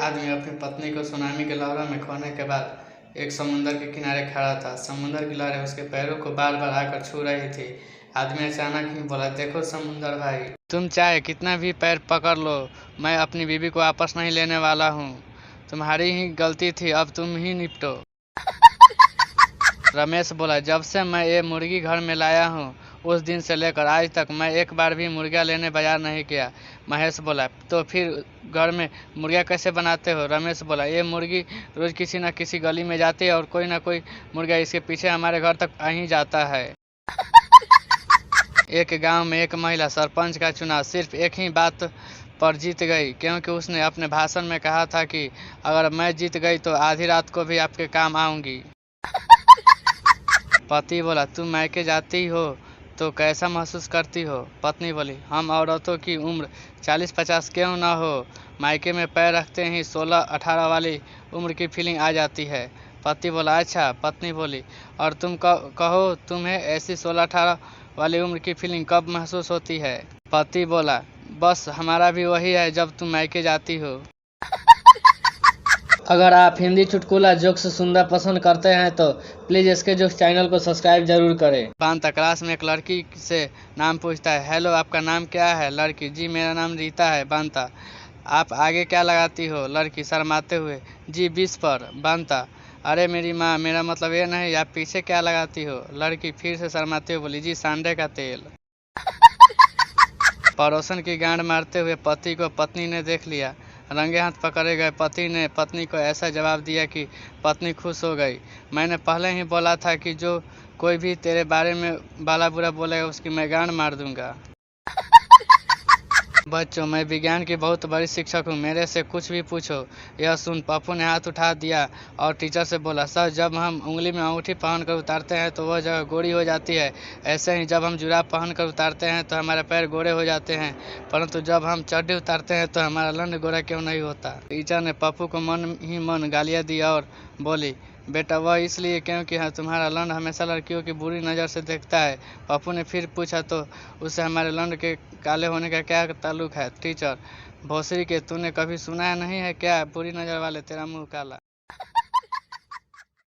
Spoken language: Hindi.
आदमी अपनी पत्नी को सुनामी के लहरों में खोने के बाद एक समुंदर के किनारे खड़ा था। समुंदर की लहरें उसके पैरों को बार बार आकर छू रही थी। आदमी अचानक ही बोला, देखो समुंदर भाई, तुम चाहे कितना भी पैर पकड़ लो, मैं अपनी बीवी को वापस नहीं लेने वाला हूँ। तुम्हारी ही गलती थी, अब तुम ही निपटो। रमेश बोला, जब से मैं ये मुर्गी घर में लाया हूँ उस दिन से लेकर आज तक मैं एक बार भी मुर्गा लेने बाजार नहीं गया। महेश बोला, तो फिर घर में मुर्गा कैसे बनाते हो? रमेश बोला, ये मुर्गी रोज किसी न किसी गली में जाती है और कोई ना कोई मुर्गा इसके पीछे हमारे घर तक आ ही जाता है। एक गांव में एक महिला सरपंच का चुनाव सिर्फ एक ही बात पर जीत गई, क्योंकि उसने अपने भाषण में कहा था कि अगर मैं जीत गई तो आधी रात को भी आपके काम आऊंगी। पति बोला, तुम मायके जाती हो तो कैसा महसूस करती हो? पत्नी बोली, हम औरतों की उम्र 40-50 क्यों ना हो, मायके में पैर रखते ही 16-18 वाली उम्र की फीलिंग आ जाती है। पति बोला, अच्छा। पत्नी बोली, और तुम कहो तुम्हें ऐसी 16-18 वाली उम्र की फीलिंग कब महसूस होती है? पति बोला, बस हमारा भी वही है जब तुम मायके जाती हो। अगर आप हिंदी चुटकुला जोक्स सुनना पसंद करते हैं तो प्लीज़ इसके जोक्स चैनल को सब्सक्राइब जरूर करें। बांता क्लास में एक लड़की से नाम पूछता है, हेलो आपका नाम क्या है? लड़की, जी मेरा नाम रीता है। बांता, आप आगे क्या लगाती हो? लड़की शर्माते हुए, जी 20 पर। बांता, अरे मेरी माँ, मेरा मतलब ये नहीं, आप पीछे क्या लगाती हो? लड़की फिर से शर्माते हुए बोली, जी सांडे का तेल। पड़ोसन की गांड मारते हुए पति को पत्नी ने देख लिया। रंगे हाथ पकड़े गए पति ने पत्नी को ऐसा जवाब दिया कि पत्नी खुश हो गई। मैंने पहले ही बोला था कि जो कोई भी तेरे बारे में भला बुरा बोलेगा उसकी मैं गांड मार दूंगा। बच्चों, मैं विज्ञान की बहुत बड़ी शिक्षक हूँ, मेरे से कुछ भी पूछो। यह सुन पप्पू ने हाथ उठा दिया और टीचर से बोला, सर जब हम उंगली में अंगूठी पहनकर उतारते हैं तो वह जगह गोरी हो जाती है, ऐसे ही जब हम जुराब पहनकर उतारते हैं तो हमारे पैर गोरे हो जाते हैं, परंतु जब हम चड्डी उतारते हैं तो हमारा लंड गोरा क्यों नहीं होता? टीचर ने पप्पू को मन ही मन गालियाँ दी और बोली, बेटा वह इसलिए क्योंकि तुम्हारा लंड हमेशा लड़कियों की बुरी नज़र से देखता है। पप्पू ने फिर पूछा, तो उससे हमारे लंड के काले होने का क्या ताल्लुक है? टीचर, भोसड़ी के, तूने कभी सुना नहीं है क्या, बुरी नज़र वाले तेरा मुंह काला।